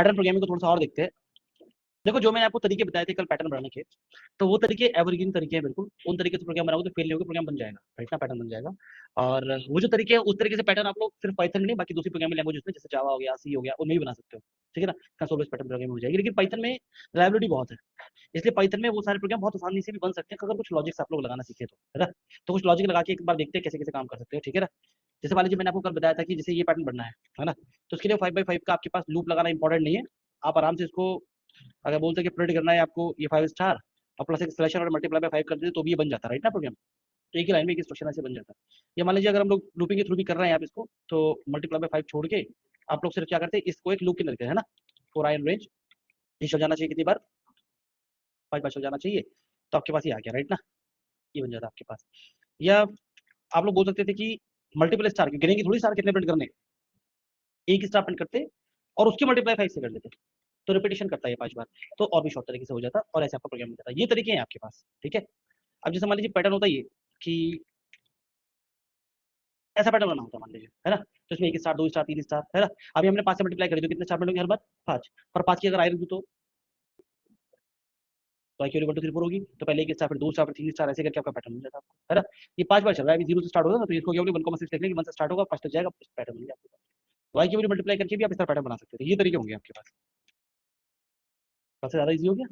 Pattern programming को थोड़ा सा और देखते हैं। देखो जो मैंने आपको तरीके बताए थे कल पैटर्न बनाने के, तो वो तरीके एवरग्रीन तरीके हैं बिल्कुल। उन तरीके से प्रोग्राम बनाओगे तो फेल नहीं होगा, प्रोग्राम बन जाएगा, राइट ना, पैटर्न बन जाएगा। और वो जो तरीके हैं उस तरीके से पैटर्न आप लोग सिर्फ पाइथन में नहीं, बाकी दूसरी प्रोग्रामिंग लैंग्वेजेस में जैसे जावा हो गया, सी हो गया, उनमें भी बना सकते हो। ठीक है ना, कंसोल बेस्ड पैटर्न प्रोग्रामिंग हो जाएगी। लेकिन पाइथन में रिलायबिलिटी बहुत है, इसलिए पाइथन में वो सारे प्रोग्राम बहुत आसानी से भी बन सकते हैं अगर कुछ लॉजिक्स आप लोग लगाना सीखे तो, है ना। तो कुछ लॉजिक लगा के एक बार देखते हैं कैसे कैसे काम कर सकते हैं, ठीक है ना। जैसे मान लीजिए मैंने आपको कल बताया था कि जैसे ये पैटर्न बनना है ना, तो उसके लिए 5x5 का आपके पास लूप लगाना इंपॉर्टेंट नहीं है। आप आराम से इसको अगर बोलते हैं कि प्रिंट करना है आपको ये 5 स्टार और प्लस एक स्लैशर और मल्टीप्लाई बाय 5 कर देते तो भी ये बन जाता है, राइट ना प्रोग्राम। तो एक ही लाइन में एक इंस्ट्रक्शन ऐसे बन जाता है। या मान लीजिए अगर हम लोग लूपिंग के थ्रू भी कर रहे हैं आप इसको, तो मल्टीप्लाई बाय 5 छोड़ के आप लोग सिर्फ क्या करते हैं, इसको एक लूप के अंदर रखते हैं, है ना। फॉर आई इन रेंज ये चल जाना चाहिए कितनी बार, 5 बार चल जाना चाहिए, तो आपके पास ये आ गया, राइट ना। ये बन जाता है आपके पास। या आप लोग बोल सकते थे कि मल्टीपल स्टार गिनेंगे थोड़ी स्टार कितने प्रिंट करने, एक स्टार प्रिंट करते और उसकी मल्टीप्लाई 5 से कर देते, तो रिपीटेशन करता है ये 5 बार, तो और भी शॉर्ट तरीके से हो जाता और ऐसे आपका प्रोग्राम हो जाता है। ये तरीके हैं आपके पास, ठीक है। अब जैसे मान लीजिए पैटर्न होता है ये कि ऐसा पैटर्न बना होता है मान लीजिए, है ना। तो इसमें 1 स्टार 2 स्टार 3 स्टार, है ना। अभी हमने 5 से मल्टीप्लाई करी तो कितने स्टार मिलेंगे हर बार, 5। और 5 की अगर आई रख दूँ तो आई की 1 2 3 4 होगी, तो पहले 1 स्टार फिर 2 स्टार फिर 3 स्टार ऐसे करके आपका पैटर्न बन जाता है आपको, है ना। ये 5 बार चल रहा है, अभी 0 से स्टार्ट होगा ना, तो इसको क्या बोलेंगे 1,6 लिख लेंगे, 1 से स्टार्ट होगा 5 तक जाएगा, पैटर्न बन गया आपके पास। तो आई की मल्टीप्लाई करके भी आप इस तरह पैटर्न बना सकते थे। ये तरीके होंगे आपके पास, सबसे ज़्यादा ईज़ी हो गया।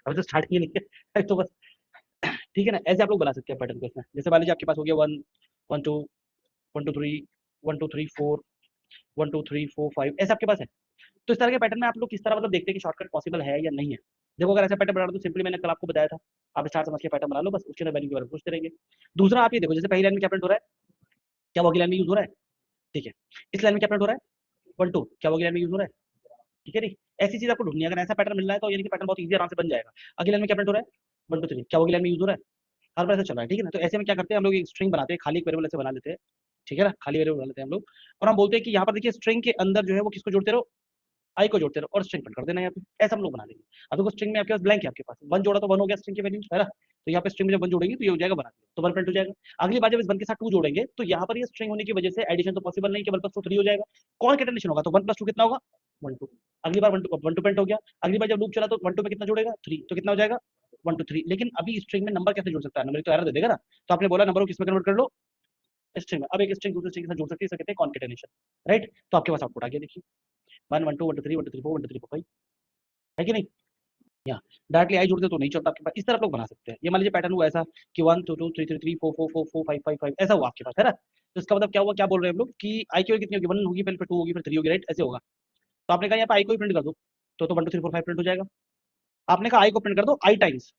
अभी तो स्टार्ट किए नहीं है तो बस, ठीक है ना। ऐसे आप लोग बना सकते हैं पैटर्न को इसमें। जैसे मान लीजिए आपके पास हो गया 1 1 2 1 2 3 1 2 3 4 1 2 3 4 5 ऐसे आपके पास है। तो इस तरह के पैटर्न में आप लोग किस तरह मतलब देखते हैं कि शॉर्टकट पॉसिबल है या नहीं है। देखो अगर ऐसा पैटर्न बना रहे हो तो सिंपली मैंने कल आपको बताया था, आप स्टार समझ के पैटर्न बना लो, बस उसके अंदर वैल्यू के बारे में पूछते रहेंगे। दूसरा आप ये देखो, जैसे पहली लाइन में क्या प्रिंट हो रहा है, क्या वो अगली लाइन में यूज हो रहा है, ठीक है। इस लाइन में क्या प्रिंट हो रहा है, 1 2, क्या वो अगली लाइन में यूज हो रहा है, ठीक है। नहीं, ऐसी चीज आपको ढूंढनी है। अगर ऐसा पैटर्न मिल रहा है तो यानी कि पैटर्न बहुत ईजी आराम से बन जाएगा। अगली लाइन में क्या प्रिंट हो रहा है, 1 2 3, क्या वो अगली लाइन में यूज हो रहा है, हर बार ऐसा चल रहा है, ठीक है ना। तो ऐसे में क्या करते हैं हम लोग, एक स्ट्रिंग बनाते हैं, खाली एक वेरिएबल ऐसे बना लेते हैं, ठीक है ना, खाली वेरिएबल बना लेते हैं हम लोग। और हम बोलते हैं कि यहाँ पर देखिए स्ट्रिंग के अंदर जो है वो किसको जोड़ते रहो, आई को जोड़ते रहो और स्ट्रिंग प्रिंट कर देना यहाँ पे, ऐसा हम लोग बना देंगे। अब देखो स्ट्रिंग में आपके पास ब्लैंक है, आपके पास 1 जोड़ा तो 1 हो गया स्ट्रिंग की वैल्यू, है ना। तो यहाँ पे स्ट्रिंग में जब 1 जोड़ेंगे तो ये हो जाएगा बना दिया, तो 1 प्रिंट हो जाएगा। अगली बार जब इस 1 के साथ 2 जोड़ेंगे तो यहाँ पर ये स्ट्रिंग होने की वजह से एडिशन तो पॉसिबल नहीं कि 1 + 2 3 हो जाएगा, कॉन्केटेनेशन होगा, तो 1 + 2 कितना होगा, 1 2। अगली बार 1 2 प्रिंट हो गया। अगली बार जब लूप चला तो 1 2 में कितना जोड़ेगा, 3, तो कितना हो जाएगा 1 2 3। लेकिन अभी स्ट्रिंग में नंबर कैसे जोड़ सकता है, नंबर तो एरर दे देगा ना। तो आपने बोला नंबर को किसमें कन्वर्ट कर लो, स्ट्रिंग में। अब एक स्ट्रिंग दूसरे स्ट्रिंग के साथ जोड़ सकती है, इसे कहते हैं कॉन्केटेनेशन, राइट। तो आपके पास आउटपुट आ गया, देखिए 1 1 2 1 2 3 1 2 3 4 1 2 3 4 5, है कि नहीं। यहाँ डायरेक्टली आई जोड़ते तो नहीं चलता आपके पास, इस तरह आप लोग बना सकते हैं। ये मान लीजिए पैटर्न हुआ ऐसा कि 1 2 2 3 3 3 4 4 4 4 5 5 5 ऐसा हुआ आपके पास, है ना। तो इसका मतलब क्या हुआ, क्या बोल रहे हैं हम लोग कि आई की वैल्यू कितनी होगी, 1 होगी, फिर 2 होगी, फिर 3 होगी, राइट, ऐसे होगा। तो आपने कहा यहाँ पे आई को ही प्रिंट कर दो, तो 1 2 3 4 5 प्रिंट हो जाएगा। आपने कहा आई को प्रिंट कर दो आई टाइम्स,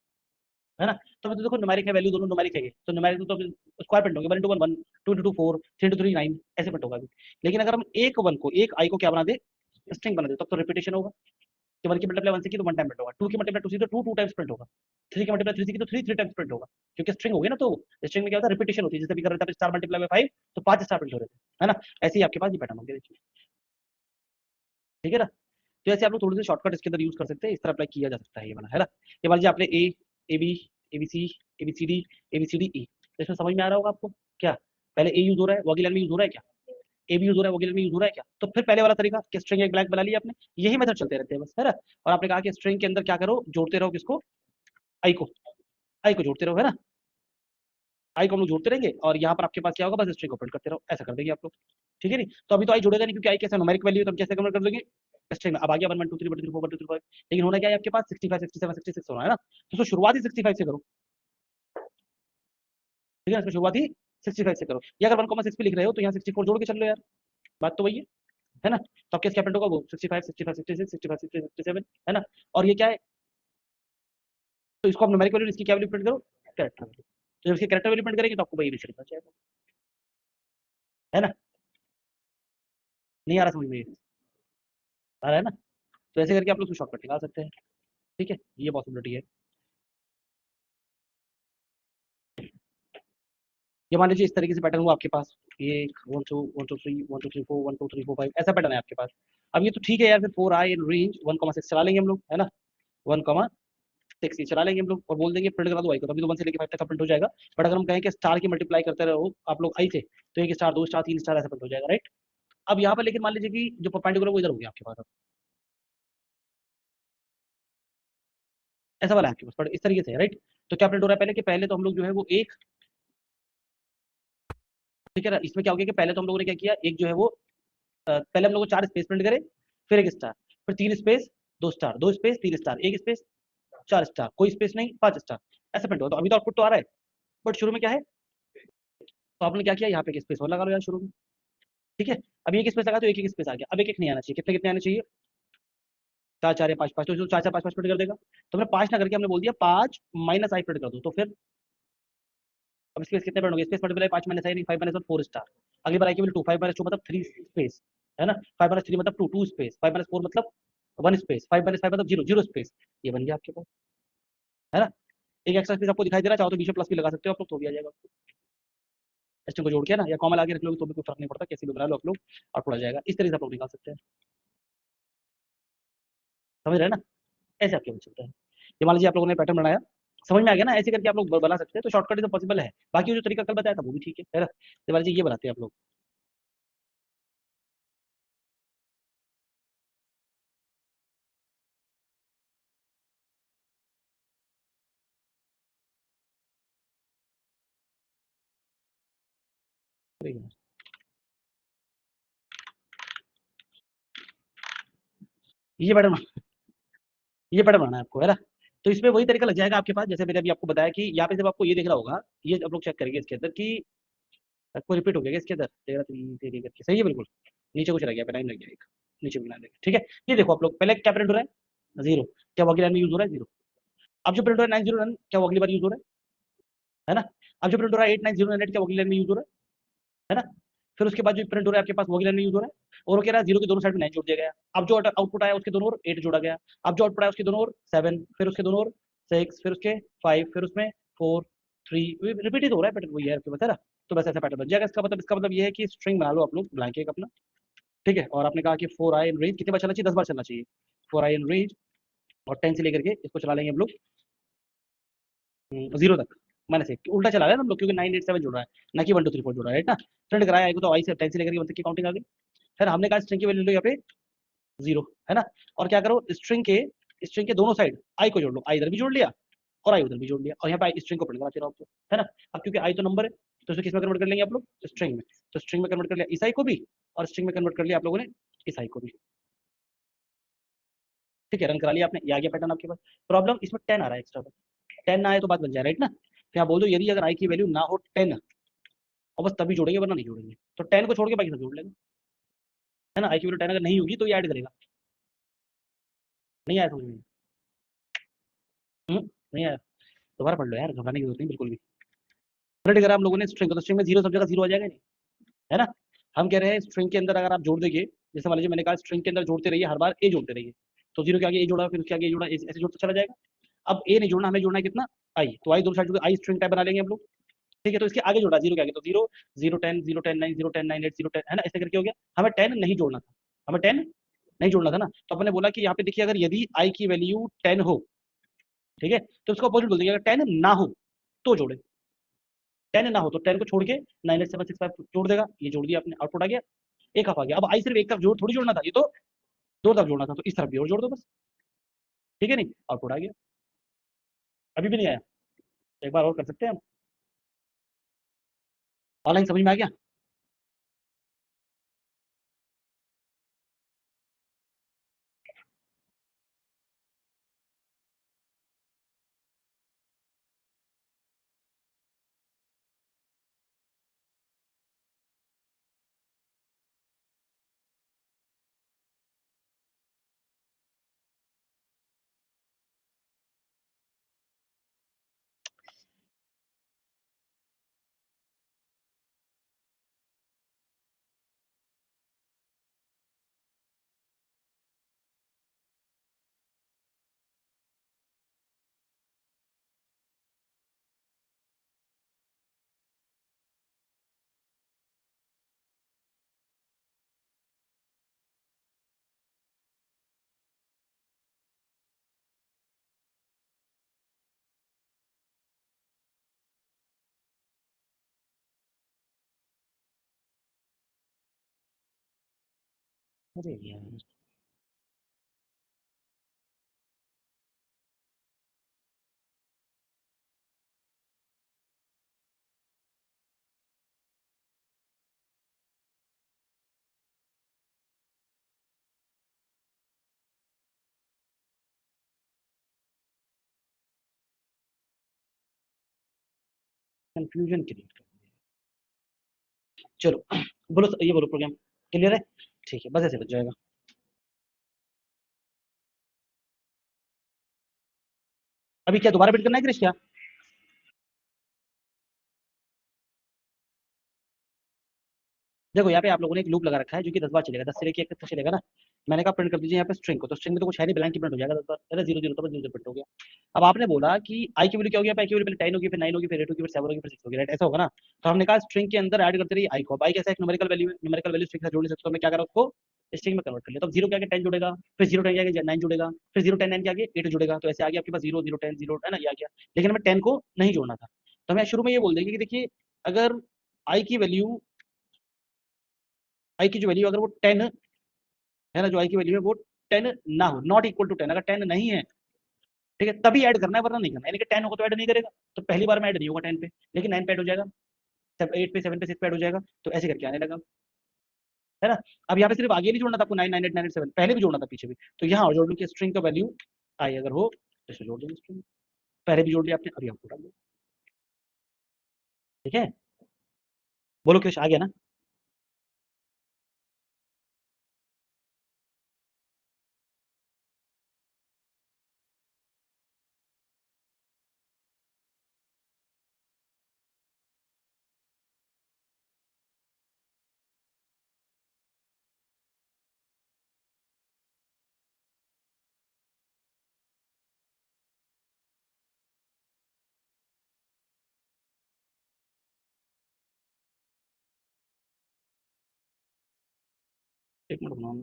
है ना। तो मतलब देखो न्यूमेरिक है, वैल्यू दोनों न्यूमेरिक है, तो न्यूमेरिक तो स्क्वायर प्रिंट होंगे, 1 1 1 2 2 4 3 2 3 9 ऐसे प्रिंट होगा अभी। लेकिन अगर हम एक 1 को एक आई को क्या बना दे, स्ट्रिंग बना दे, तब तो रिपीटेशन होगा कि 1 की मल्टीप्लाई 1 से की तो 1 टाइम प्रिंट होगा, 2 की मल्टीप्लाई 2 से तो 2 टाइम्स प्रिंट होगा, 3 की मल्टीप्लाई 3 से की तो 3 टाइम्स प्रिंट होगा, क्योंकि स्ट्रिंग हो गई ना। तो स्ट्रिंग में क्या होता है, रिपीटेशन होती है। जैसे भी कर रहे थे स्टार मल्टीप्लाई बाय 5 तो 5 स्टार प्रिंट हो रहे थे, है ना। ऐसे ही आपके पास ये पैटर्न हो गया, देखिए, ठीक है ना। तो ऐसे आप लोग थोड़े से शॉर्टकट इसके अंदर यूज कर सकते हैं, इस तरह अप्लाई किया जा सकता है ये वाला, है ना। ये मान लीजिए आपने A B A B C A B C D A B C D E, इसमें समझ में आ रहा होगा आपको क्या, पहले ए यूज हो रहा है वो अगली लाइन में यूज हो रहा है क्या, ए भी यूज हो रहा है वो अगली लाइन में यूज हो रहा है क्या। तो फिर पहले वाला तरीका कि स्ट्रिंग एक ब्लैंक बना लिया आपने, यही मेथड चलते रहते हैं बस, है ना। और आपने कहा कि स्ट्रिंग के अंदर क्या करो, जोड़ते रहो किसको, आई को, आई को जोड़ते रहो, है ना। आई को हम लोग जोड़ते रहेंगे और यहाँ पर आपके पास क्या होगा, बस स्ट्रिंग को प्रिंट करते रहो, ऐसा कर देंगे आप लोग, ठीक है नहीं। तो अभी तो आई जुड़ेगा नहीं क्योंकि आई कैसे न्यूमेरिक वैल्यू, तो हम कैसे कन्वर्ट कर देंगे स्ट्रिंग में। अब आ गया 1 1 2 3 1 2 3 4 1 2 3 5, लेकिन होना क्या है आपके पास 65 67 66 होना है ना। तो शुरुआत ही 65 से करो, ठीक है, इसमें शुरुआत ही 65 से करो। या अगर 1 6 पे लिख रहे हो तो यहाँ 64 जोड़ के चल लो यार, बात तो वही है ना। तो आपके क्या प्रिंट होगा वो 65 65 66 65 66 67, है ना। और ये क्या है, तो इसको आप न्यूमेरिक वैल्यू, इसकी क्या वैल्यू प्रिंट करो, कैरेक्टर वैल्यू। तो जब इसकी कैरेक्टर वैल्यू प्रिंट करेंगे तो आपको वही रिजल्ट मिल जाएगा, है ना। नहीं आ रहा समझ में, आ रहा है ना। तो ऐसे करके आप लोग शॉर्टकट निकाल सकते हैं, ठीक है, ये पॉसिबिलिटी है। ये मान लीजिए इस तरीके से पैटर्न हुआ आपके पास, ये 1 2 1 2 3 1 2 3 4 1 2 3 4 5 ऐसा पैटर्न है आपके पास। अब ये तो ठीक है यार, फिर 4 आई इन रेंज 1,6 चला लेंगे हम लोग, है ना। 1,6 ये चला लेंगे हम लोग और बोल देंगे प्रिंट करा दो आई को, तभी तो 1 से लेके 5 तक का प्रिंट हो जाएगा। बट अगर हम कहें कि स्टार की मल्टीप्लाई करते रहो आप लोग आई से, तो एक स्टार 2 स्टार 3 स्टार ऐसा प्रिंट हो जाएगा, राइट। अब यहाँ पर लेकिन मान लीजिए कि जो परपेंडिकुलर वो इधर हो गया आपके पास, अब ऐसा वाला है आपके पास, पर इस तरीके से है, राइट। तो क्या प्रिंट हो रहा है पहले, कि पहले तो हम लोग जो है वो एक, ठीक है ना, इसमें क्या हो गया कि पहले तो हम लोगों ने क्या किया, एक जो है वो पहले हम लोग 4 स्पेस प्रिंट करे, फिर एक स्टार, फिर 3 space 2 star, 2 space 3 star, 1 space 4 star, कोई स्पेस नहीं 5 स्टार, ऐसा प्रिंट हुआ। तो अभी तो आउटपुट तो आ रहा है, बट शुरू में क्या है, तो आपने क्या किया, यहाँ पे एक स्पेस और लगा लो यार शुरू में, ठीक है। अब एक स्पेस लगा तो एक एक स्पेस आ गया, अब एक एक नहीं आना चाहिए, कितने कितने आने चाहिए, 4 4 या 5 5, तो इसको 4 4 5 5 प्रिंट कर देगा। तो हमने 5 ना करके हमने बोल दिया 5 माइनस आई प्रिंट कर दो, तो फिर अब स्पेस कितने प्रिंट हो गए, स्पेस मल्टीप्लाई 5 माइनस आई नहीं, 5 माइनस 1 4 स्टार। अगली बार आई की वैल्यू 2, 5 माइनस 2 मतलब 3 स्पेस, है ना, 5 माइनस 3 मतलब 2 2 स्पेस, 5 माइनस 4 मतलब 1 स्पेस, 5 माइनस 5 मतलब 0 0 स्पेस, ये बन गया आपके पास, है ना। एक एक्स्ट्रा स्पेस आपको दिखाई दे रहा है, चाहो तो बीच में प्लस भी लगा सकते हो आप लोग, तो भी आ जाएगा। स्ट्रिंग को जोड़ के ना, या कॉमा लगा के रख लोगे तो भी कोई फर्क नहीं पड़ता, कैसे भी बना लो आप लोग, आउटपुट आ जाएगा। इस तरीके से आप लोग निकाल सकते हैं, समझ रहे हैं ना, ऐसे आपके बन सकता है। ये मान लीजिए आप लोगों ने पैटर्न बनाया, समझ में आ गया ना, ऐसे करके आप लोग बना सकते हैं, तो शॉर्टकट तो पॉसिबल है। बाकी जो तरीका कल बताया था वो भी ठीक है ना। तो मान लीजिए ये बनाते हैं आप लोग, ये पैटर्न, ये पैटर्न बनाना है आपको, है ना। तो इसमें वही तरीका लग जाएगा आपके पास, जैसे मैंने अभी आपको बताया कि यहाँ पे जब आपको ये दिख रहा होगा, ये आप लोग चेक करेंगे इसके अंदर कि आपको रिपीट हो गया इसके अंदर, तेरह तीन तेरी करके, सही है बिल्कुल। नीचे कुछ रह गया, टाइम लग गया एक, नीचे भी लाइन, ठीक है। ये देखो आप लोग, पहले क्या प्रिंट हो रहा है, जीरो, क्या वो अगली लाइन में यूज हो रहा है, जीरो। अब जो प्रिंट हो रहा है 901, क्या वो अगली बार यूज हो रहा है ना। अब जो प्रिंट हो रहा है 8908, क्या वो अगली लाइन में यूज हो रहा है ना। फिर उसके बाद जो प्रिंट हो रहा है आपके पास, वो अगली लाइन में यूज हो रहा है, और वो कह रहा है जीरो के दोनों साइड में 9 जोड़ दिया गया। अब जो आउटपुट आया उसके दोनों ओर 8 जोड़ा गया। अब जो आउटपुट आया उसके दोनों ओर 7, फिर उसके दोनों ओर 6, फिर उसके 5, फिर उसमें 4 3, रिपीट हो रहा है पैटर्न, वही है आपके पास, है ना। तो बस ऐसा पैटर्न बन जाएगा। इसका मतलब ये है कि स्ट्रिंग बना लो आप लोग ब्लैंक एक अपना, ठीक है। और आपने कहा कि 4 आई इन रेंज कितने बार चलना चाहिए, 10 बार चलना चाहिए, 4 आई इन रेंज, और 10 से लेकर के इसको चला लेंगे हम लोग 0 तक, माइनस एक, उल्टा चला रहे हैं हम लोग, क्योंकि 987 जुड़ रहा है, ना कि 1234 जुड़ रहा है, राइट ना। प्रिंट कराया आएगा तो आई से 10 से लेकर के 1 तक की काउंटिंग आ गई। फिर हमने कहा स्ट्रिंग की वैल्यू लो यहाँ पे 0, है ना। और क्या करो, स्ट्रिंग के दोनों साइड आई को जोड़ लो, आई इधर भी जोड़ लिया और आई उधर भी जोड़ लिया, और यहाँ पे स्ट्रिंग को प्रिंट कराते रहो आपको, है ना। अब क्योंकि आई तो नंबर है, तो इसे किस में कन्वर्ट कर लेंगे आप लोग, स्ट्रिंग में। तो स्ट्रिंग में कन्वर्ट कर लिया इस आई को भी, और स्ट्रिंग में कन्वर्ट कर लिया आप लोगों ने इस आई को भी, ठीक है। रन करा लिया आपने, ये आ गया पैटर्न आपके पास। प्रॉब्लम इसमें 10 आ रहा है एक्स्ट्रा, 10 ना आए तो बात बन जाए, राइट ना। फिर आप बोल दो यदि अगर आई की वैल्यू ना हो 10, और बस तभी जोड़ेंगे वरना नहीं जोड़ेंगे, तो 10 को छोड़ के बाकी सब जोड़ लेंगे, है ना। आई की वैल्यू 10 अगर नहीं होगी तो ये ऐड करेगा। नहीं आया समझ में, नहीं आया, दोबारा पढ़ लो यार, घबराने की जरूरत नहीं बिल्कुल भी। ऑलरेडी करा हम लोगों ने स्ट्रिंग को, तो स्ट्रिंग में जीरो सब जगह जीरो आ जाएगा नहीं, है ना। हम कह रहे हैं स्ट्रिंग के अंदर अगर आप जोड़ देंगे, जैसे मान लीजिए मैंने कहा स्ट्रिंग के अंदर जोड़ते रहिए, हर बार ए जोड़ते रहिए, तो जीरो के आगे ए जोड़ा, फिर उसके आगे ए जोड़ा, ऐसे जोड़ता चला जाएगा। अब ए नहीं जोड़ना, हमें जोड़ना है कितना, आई, तो आई दोनों साइड जोड़, आई स्ट्रिंग टाइप बना लेंगे हम लोग, ठीक है। तो इसके आगे जोड़ा जीरो के आगे, तो zero, zero ten, zero ten nine, zero ten nine eight, zero ten, है ना, ऐसे करके हो गया। हमें 10 नहीं जोड़ना था, हमें 10 नहीं जोड़ना था ना, तो अपने बोला कि यहाँ पे देखिए, अगर यदि आई की वैल्यू 10 हो, ठीक है, तो उसका अपोजिट बोल देंगे, अगर 10 ना हो तो जोड़े, 10 ना हो तो 10 को छोड़ के 98765 जोड़ देगा, ये जोड़ दिया आपने, आउटपुट आ गया, एक हाफ आ गया। अब आई सिर्फ एक तरफ जोड़ थोड़ी जोड़ना था, ये तो दो तरफ जोड़ना था, तो इस तरफ भी और जोड़ दो बस, ठीक है, नहीं, आउटपुट आ गया। अभी भी नहीं आया, एक बार और कर सकते हैं हम, ऑनलाइन समझ में आ गया। अरे यार कंफ्यूजन क्रिएट कर दिया। चलो बोलो, ये बोलो प्रोग्राम क्लियर है? ठीक है, बस ऐसे बच जाएगा। अभी क्या दोबारा बिट करना है क्रिश क्या? देखो यहाँ पे आप लोगों ने एक लूप लगा रखा है जो कि 10 बार चलेगा, 10 से लेके 1 तक चलेगा ना। मैंने कहा प्रिंट कर दीजिए यहाँ पे स्ट्रिंग को, तो स्ट्रिंग में तो कुछ है नहीं, ब्लैंक ही प्रिंट हो जाएगा 10 बार। अरे 0 0 तो बस 0 प्रिंट हो गया। अब आपने बोला कि आई की वैल्यू क्या होगी, आई की वैल्यू पहले 10 होगी, फिर 9 होगी, फिर 8 होगी, फिर 7 होगी, फिर 6 होगी, राइट? ऐसा होगा ना। तो हमने कहा स्ट्रिंग के अंदर ऐड करते रहिए आई को। अब आई कैसा एक न्यूमेरिकल वैल्यू है, न्यूमेरिकल वैल्यू स्ट्रिंग से जोड़ नहीं सकते, तो हमने क्या करा उसको स्ट्रिंग में कन्वर्ट कर लिया। तो 0 के आगे 10 जुड़ेगा, फिर 0 10 के आगे 9 जुड़ेगा, फिर 0 10 9 के आगे 8 जुड़ेगा, तो ऐसे आगे आपके पास 0 0 10 0 है ना, ये आ गया। लेकिन हमें 10 को नहीं जोड़ना था, तो हमें शुरू में ये बोल देंगे कि देखिए अगर आई की वैल्यू, आई की जो वैल्यू अगर वो 10 है ना, जो आई की वैल्यू है वो 10 ना हो, नॉट इक्वल टू 10, अगर 10 नहीं है, ठीक है, तभी ऐड करना है, वरना नहीं करना है। यानी कि 10 होगा तो ऐड नहीं करेगा, तो पहली बार में ऐड नहीं होगा 10 पे, लेकिन 9 पे ऐड हो जाएगा, 8 पे 7 पे 6 पे ऐड हो जाएगा, तो ऐसे करके आने लगा, है ना। अब यहाँ पे सिर्फ आगे नहीं जोड़ना था आपको, 9 9 8 9 8 7 पहले भी जोड़ना था पीछे भी। तो यहाँ जोड़ लो कि स्ट्रिंग का वैल्यू आई अगर हो तो इसे जोड़ देंगे स्ट्रिंग, पहले भी जोड़ लिया आपने, अभी हमको डाल दो। ठीक है, बोलो क्वेश्चन आ गया ना? एक मिनट बनाओ।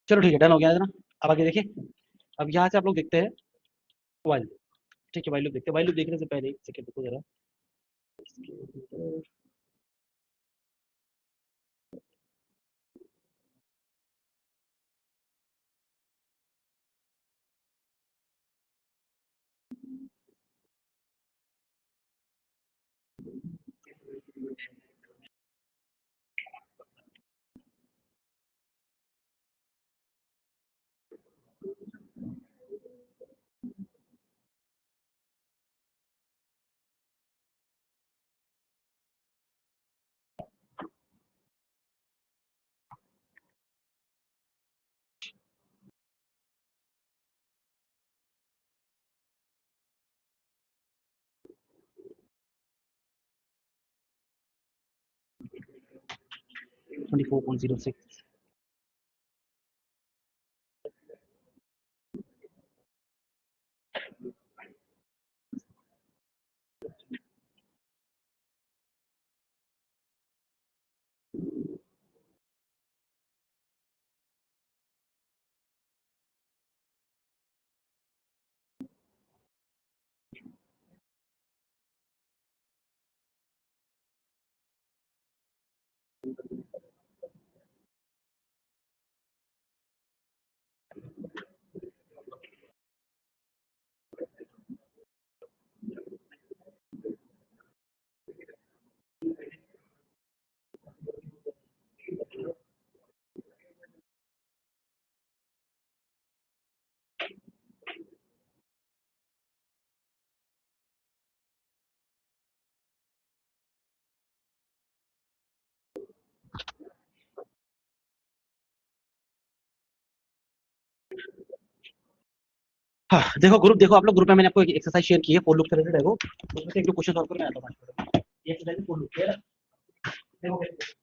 चलो ठीक है, डन हो गया है ना। अब आगे देखिए, अब यहाँ से आप लोग देखते हैं वाइल, ठीक है, वाइल लूप देखते हैं। वाइल लूप देखने से पहले एक सेकंड रुको जरा, इसके अंदर 24.06। हाँ, देखो ग्रुप, देखो आप लोग ग्रुप में मैंने आपको एक एक्सरसाइज शेयर की है फॉर लूप से रिलेटेड है वो, उसमें से एक दो क्वेश्चन सॉल्व करके मैं आता हूँ। ये एक्सरसाइज है फॉर लूप, क्लियर है? देखो कैसे।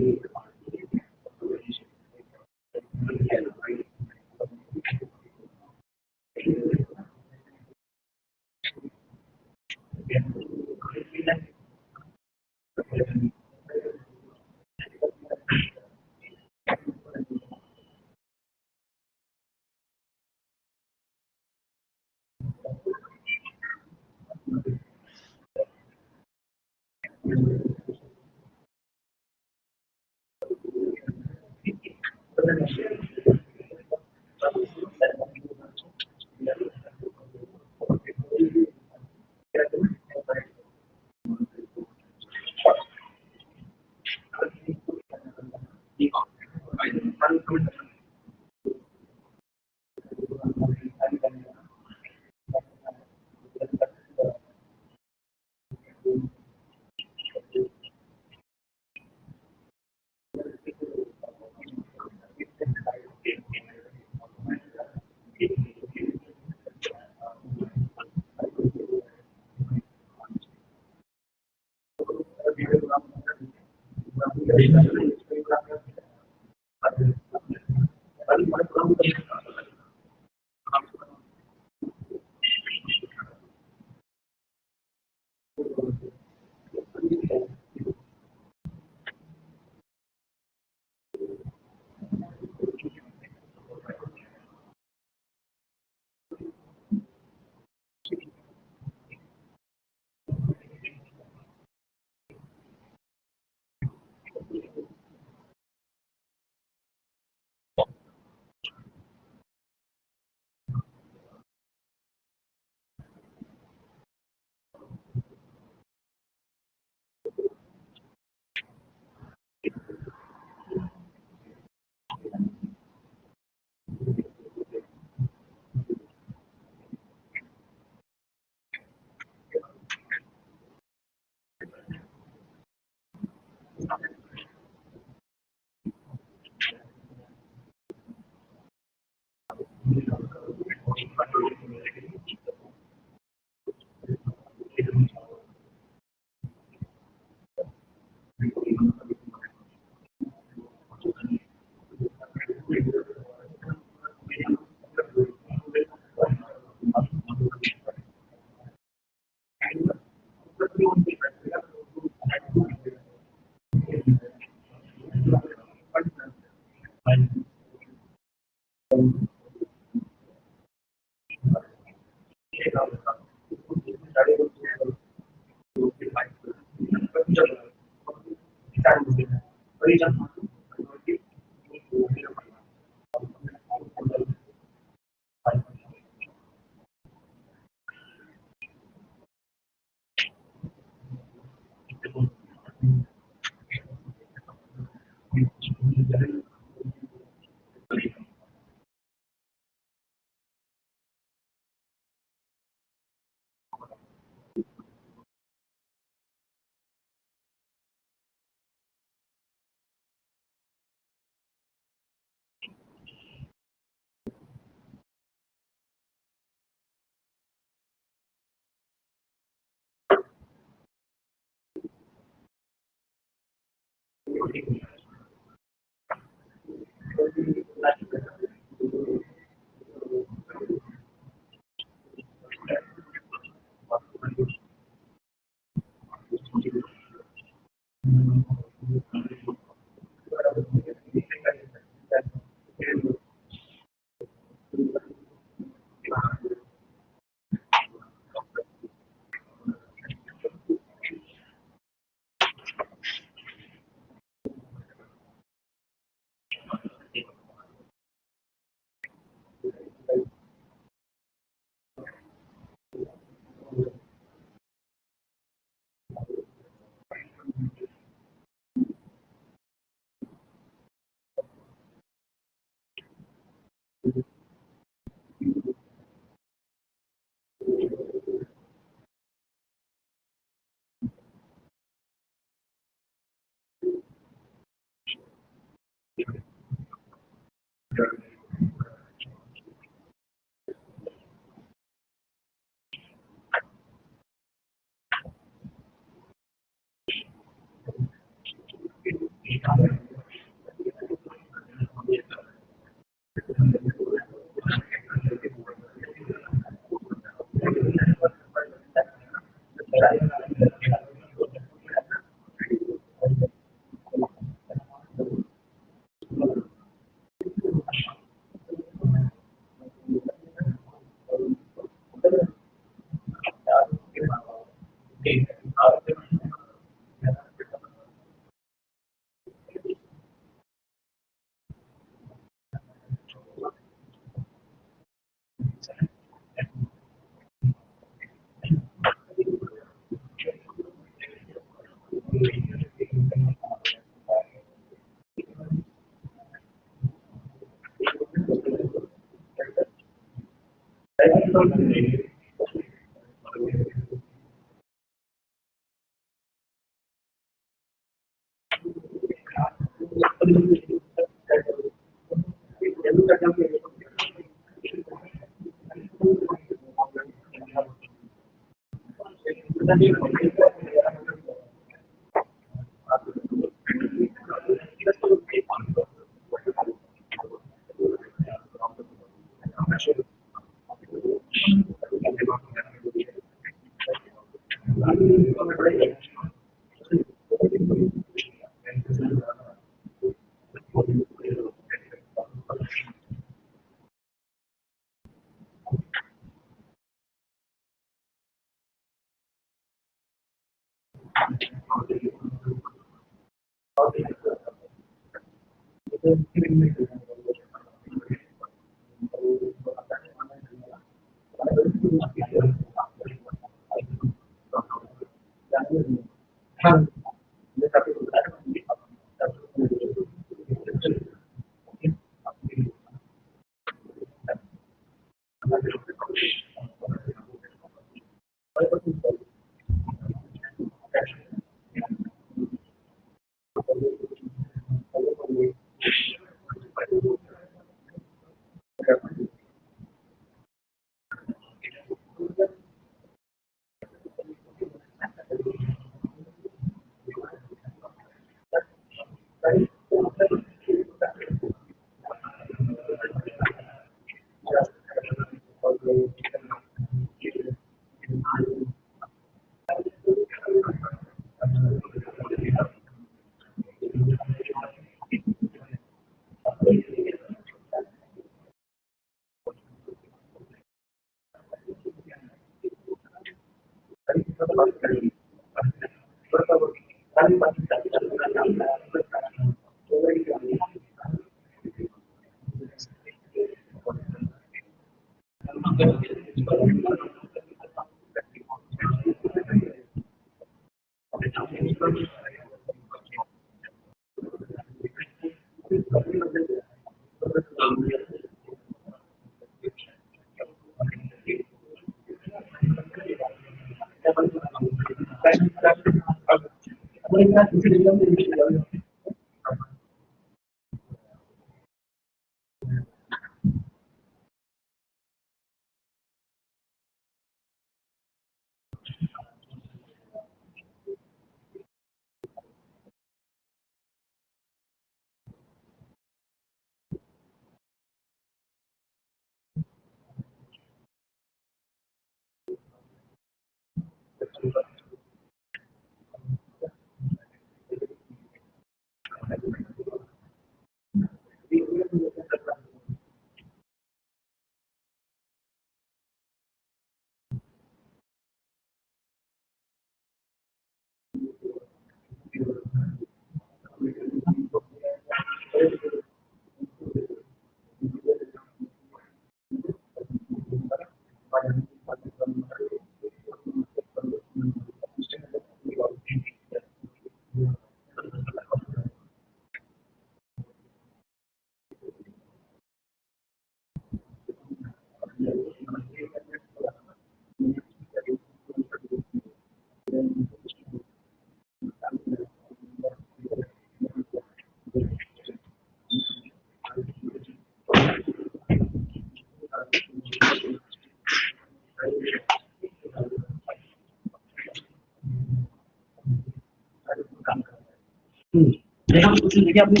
देखा क्वेश्चन देखिए आपने,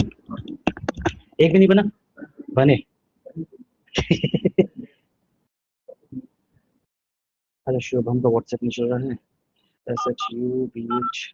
एक भी नहीं बना, बने। हेलो शुभम का व्हाट्सएप नहीं चल रहा है। SHUBH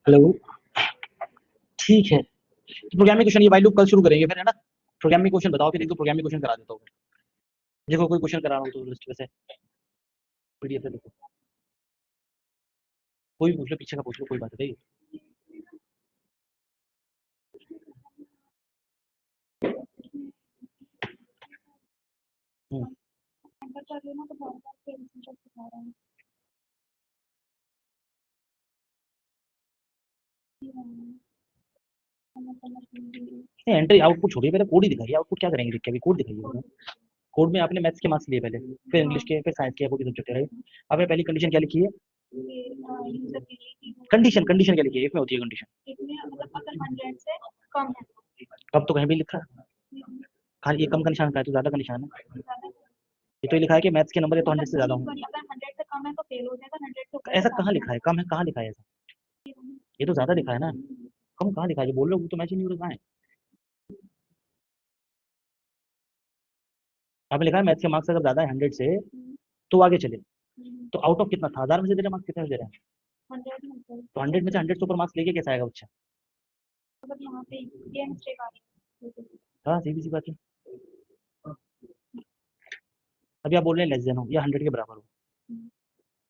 हेलो, ठीक है। तो प्रोग्रामिंग क्वेश्चन ये व्हाइल लूप कल शुरू करेंगे फिर, है ना? प्रोग्रामिंग क्वेश्चन बताओ, फिर एक दो प्रोग्रामिंग क्वेश्चन करा देता हूँ। देखो कोई क्वेश्चन करा रहा हूँ तो लिस्ट में से, पीडीएफ से देखो, कोई भी पूछ लो, पीछे का पूछ लो, कोई बात नहीं। हम्म, नहीं एंट्री आउटपुट छोड़िए, पहले कोड ही दिखाइए, आउटपुट क्या करेंगे देख के, अभी कोड दिखाइए अपना। कोड में आपने मैथ्स के मार्क्स लिए पहले, फिर इंग्लिश के, फिर साइंस के, आपको किस सब्जेक्ट है। आपने पहली कंडीशन क्या लिखी है? कंडीशन कंडीशन क्या लिखी है, इसमें होती है कंडीशन। अब तो कहीं भी लिखा है, खाली ये कम का निशान का है तो ज्यादा का निशान है। ये तो लिखा है कि मैथ्स के नंबर ये तो 100 से ज्यादा होंगे। ऐसा कहाँ लिखा है, कम है, कहाँ लिखा है ऐसा? ये तो ज्यादा लिखा है ना, कम कहाँ लिखा है? जो बोल रहे हो वो तो मैच ही नहीं हो रहा है। आपने लिखा है मैथ्स के मार्क्स अगर ज्यादा है 100 से तो आगे चले। तो आउट ऑफ कितना था, 1000 में से दे रहे मार्क्स, कितने में दे रहे हैं? तो 100 में से 100 से ऊपर मार्क्स लेके कैसे आएगा बच्चा? हाँ सीधी सी बात है। अभी आप बोल रहे हैं लेस देन हो या 100 के बराबर हो,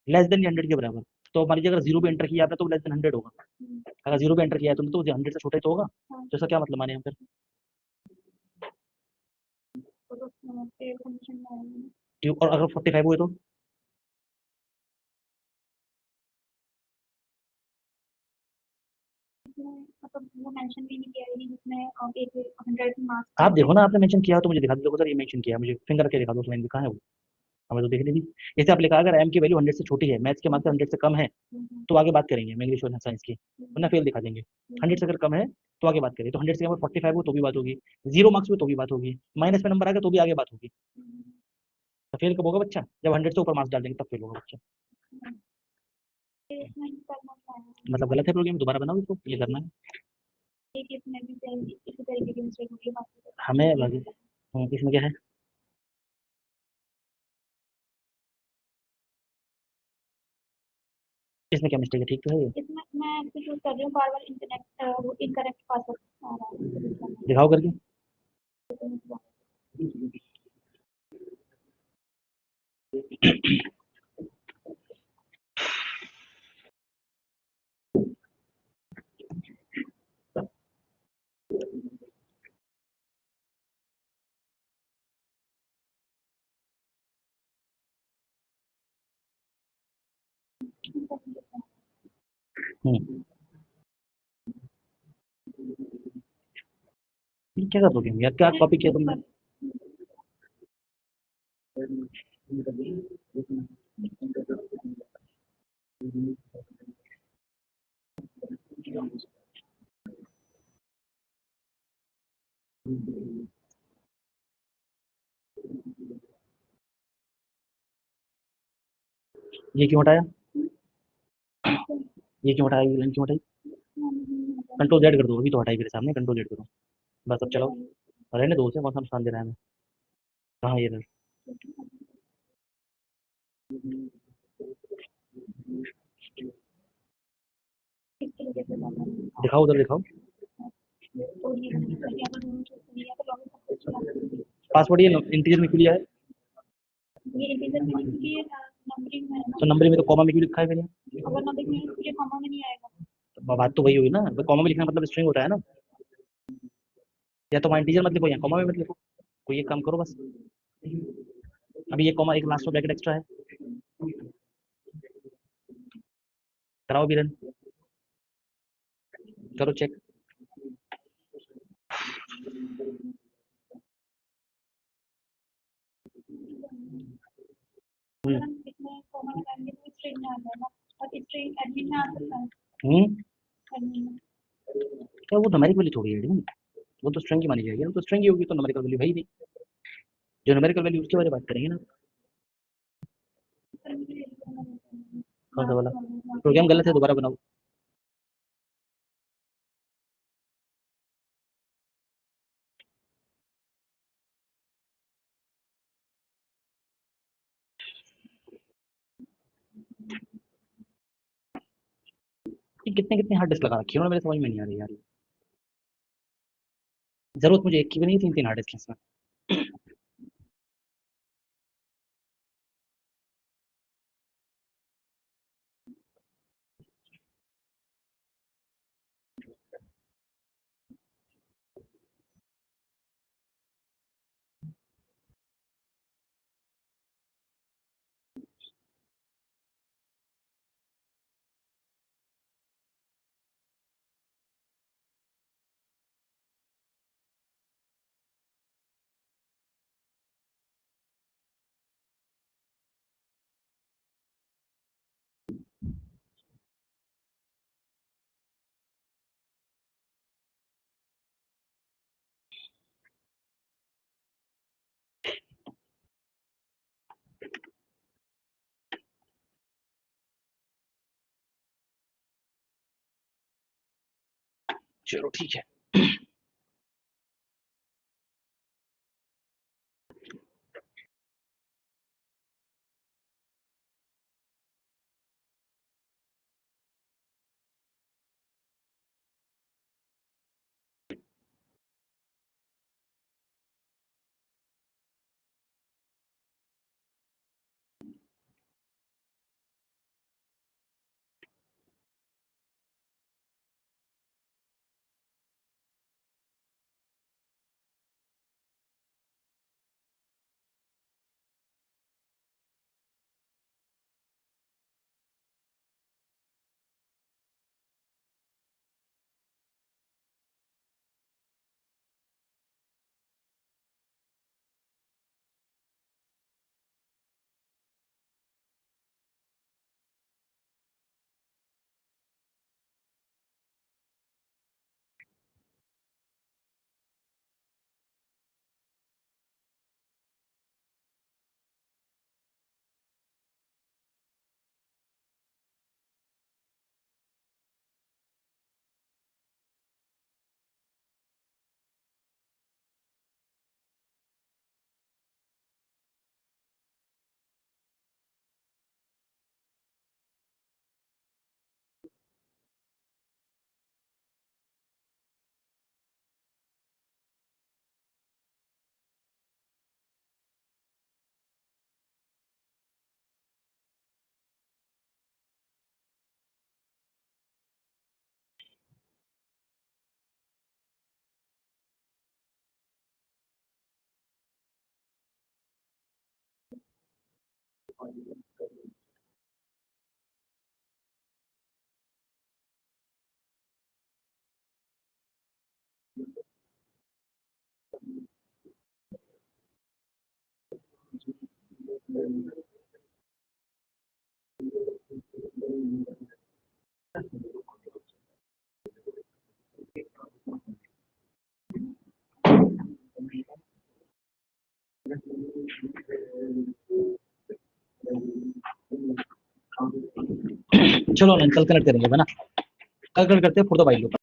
लेस देन या 100 के बराबर। तो मान लीजिए अगर जीरो पे एंटर किया आपने तो लेस देन 100 होगा। अगर जीरो पे एंटर किया है तुमने तो 100 से छोटा ही तो होगा। तो इसका क्या मतलब माने हम फिर? और अगर 45 हुए तो? आप देखो ना, आपने मेंशन किया हो तो मुझे दिखा दो सर, ये मेंशन किया है, मुझे फिंगर करके दिखा दो उस लाइन में, कहाँ है वो? हमें तो दिख नहीं दी। जैसे आप लिखा अगर एम की वैल्यू 100 से छोटी है, मैथ्स के मार्क्स 100 से कम है, तो आगे बात करेंगे हम इंग्लिश और साइंस की, वरना फेल दिखा देंगे। 100 से अगर कम है तो आगे बात करेंगे, तो 100 से अगर 45 हो तो भी बात होगी, जीरो मार्क्स में तो भी बात होगी, माइनस में नंबर आ गया तो भी आगे बात होगी। तो फेल कब होगा बच्चा? जब 100 से ऊपर मार्क्स डाल देंगे तब फेल होगा बच्चा। मतलब गलत है प्रोग्राम, दोबारा बनाओ इसको, ये करना है हमें लगे। इसमें क्या है? इसमें क्या मिस्टेक है, ठीक तो है ये? दिखाओ करके। हम्म, ये क्या कर दोगे यार, क्या कॉपी किया तुमने? ये क्यों हटाया? ये क्यों हटाया, ये लाइन क्यों हटाई? कंट्रोल जेड कर दो, अभी तो हटाई मेरे सामने, कंट्रोल जेड करो। बस अब चलाओ। रहने दो उसे, कौन सा नुकसान दे रहा है हमें? कहाँ ये रहा? दिखाओ उधर दिखाओ। पासवर्ड ये इंटीजर में क्यों लिया है? तो नंबरिंग में तो कॉमा में क्यों लिखा है मैंने? तो बात तो वही हुई ना, कॉमा में लिखना मतलब स्ट्रिंग होता है ना। या तो वहाँ इंटीजर मत लिखो या कॉमा में मत लिखो, कोई एक काम करो बस। अभी ये कॉमा एक लास्ट में ब्रैकेट एक्स्ट्रा है, कराओ भी रन, करो चेक। हम्म, क्या वो न्यूमेरिक वैल्यू थोड़ी है, वो तो स्ट्रिंग की मानी जाएगी, वो तो स्ट्रिंग ही होगी, तो न्यूमेरिकल वैल्यू है ही नहीं। जो न्यूमेरिकल वैल्यू उसके बारे में बात करेंगे ना। कौन सा वाला? प्रोग्राम गलत है, दोबारा बनाओ। ये कितने कितने हार्ड डिस्क लगा रखी है उन्होंने, मेरे समझ में नहीं आ रही यार। जरूरत मुझे एक की भी नहीं, तीन तीन हार्ड डिस्क इसमें। चलो ठीक है। चलो ना, कल कनेक्ट करेंगे है ना, कल कनेक्ट करते हैं फॉर द वाइल लूप।